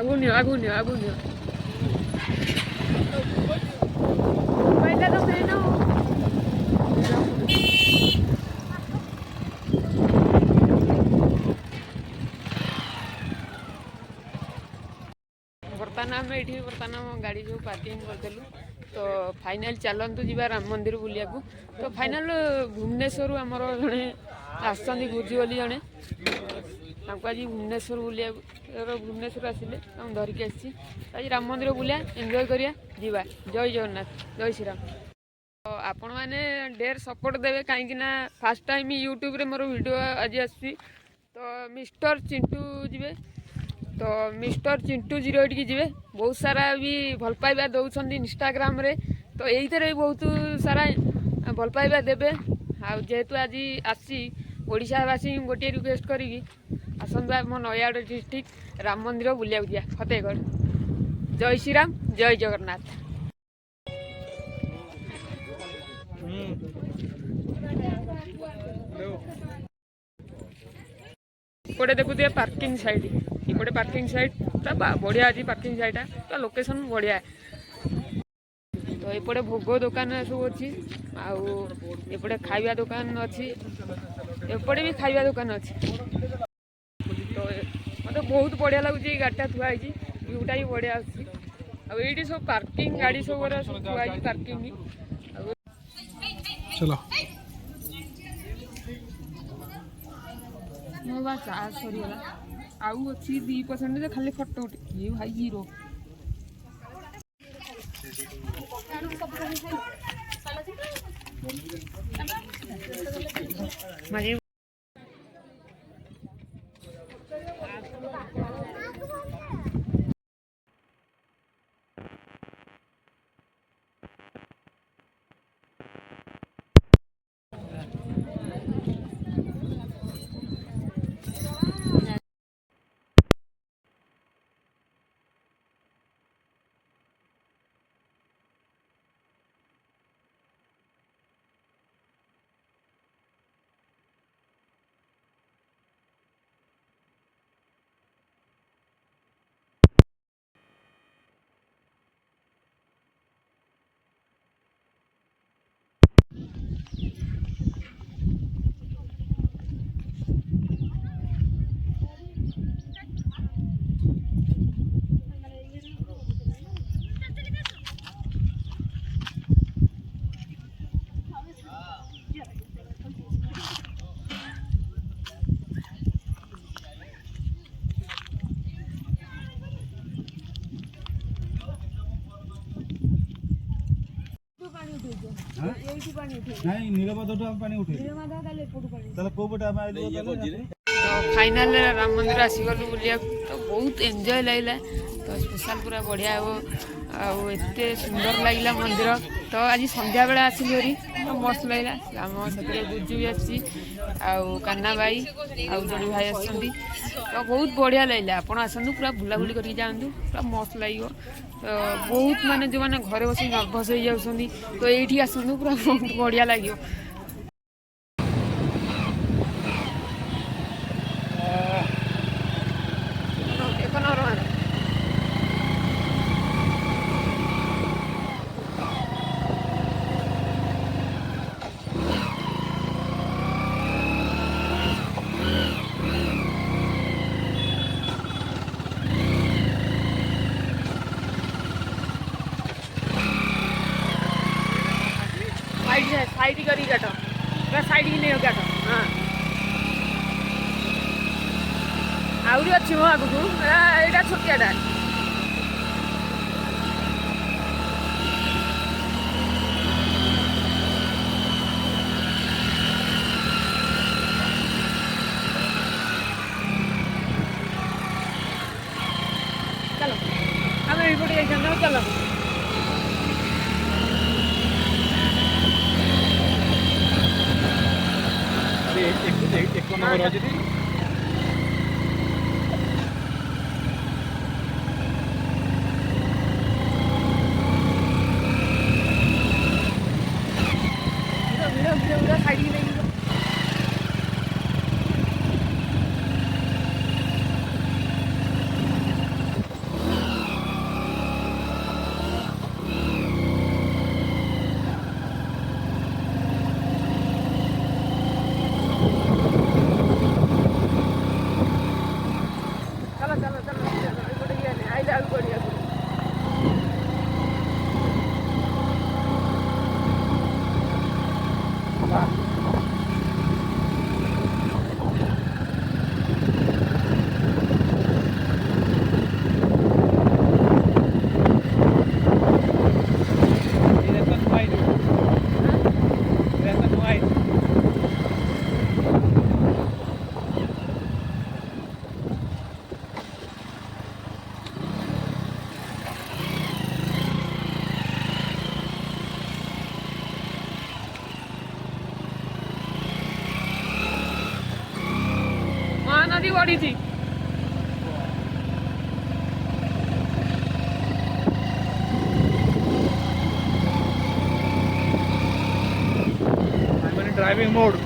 आगुनियो आगुनियो आगुनियो mobile तो मैं ना बर्तमान आम ये बर्तमान गाड़ी जो पार्किंग करदेलु तो फाइनाल चलतु जी राम मंदिर बुलिया तो फाइनाल भुवनेश्वर आमर जड़े आसुँच गुरुजी बोली जड़े आज भुवनेश्वर बुलिया भुवनेश्वर आसिले धरिकी आसी आज राम मंदिर बुलिया एंजॉय करिया जीवा जय जगन्नाथ जय श्रीराम। तो आपण मैंने ढेर सपोर्ट देवे कहीं फास्ट टाइम यूट्यूब रे मोर वीडियो आज आसी तो मिस्टर चिंटू जीवे तो मिस्टर चिंटू 08 की जीवे बहुत सारा भी भल पाइबा दौरान इंस्टाग्राम रे तो यही बहुत सारा भल पाइबा देवे जेहेतु आज आसी ओडावासी गोटे रिक्वेस्ट करी आसतु आम नयागढ़ डिस्ट्रिक्ट राम मंदिर बुलिया जा फतेहगढ़ जय श्रीराम जय जगन्नाथ। इपटे देखुए पार्किंग साइड इपटे पार्किंग साइड पूरा बढ़िया अच्छी पार्किंग साइड पूरा लोकेशन बढ़िया तो एपटे भोग दुकान सब अच्छी आउटे खाଇବା दुकान अच्छी एपटे भी खाଇବା दुकान अच्छी तो मत बहुत बढ़िया लगुच गाड़ीटा थुआई व्यूटा भी बढ़िया अच्छी आईटी सब पार्किंग गाड़ी सब थुआई पार्किंग चलो मो बा चार्ज सरीगला आउ अच्छी 2% खाली फटो उठे भाई जीरो माजी नहीं नीलमाधव पानी उठे फाइनल राम मंदिर आसीगलु बुलिया तो बहुत एंजॉय लगला तो स्पेशल पूरा बढ़िया हो आते सुंदर लगला मंदिर तो आज संध्या बेला आसिली हरी तो मस्त लगला आम से गुजु भी आसी कान्ना भाई जड़े भाई आसती तो बहुत बढ़िया लगला आप आसतु पूरा बुलाबुली करके जातु पूरा मस्त लगे तो बहुत माने जो मैंने घरे बस नर्भस हो जाती तो ये आसतु पूरा बहुत बढ़िया लगे। साइड करी काट पूरा साइड की नहीं काट हाँ आहरी अच्छी मो आगू यहाँ छोटियाटा चलो आम ये चलो एक नंबर अच्छी साइड नहीं महानदी बढी ड्रायव्हिंग मोड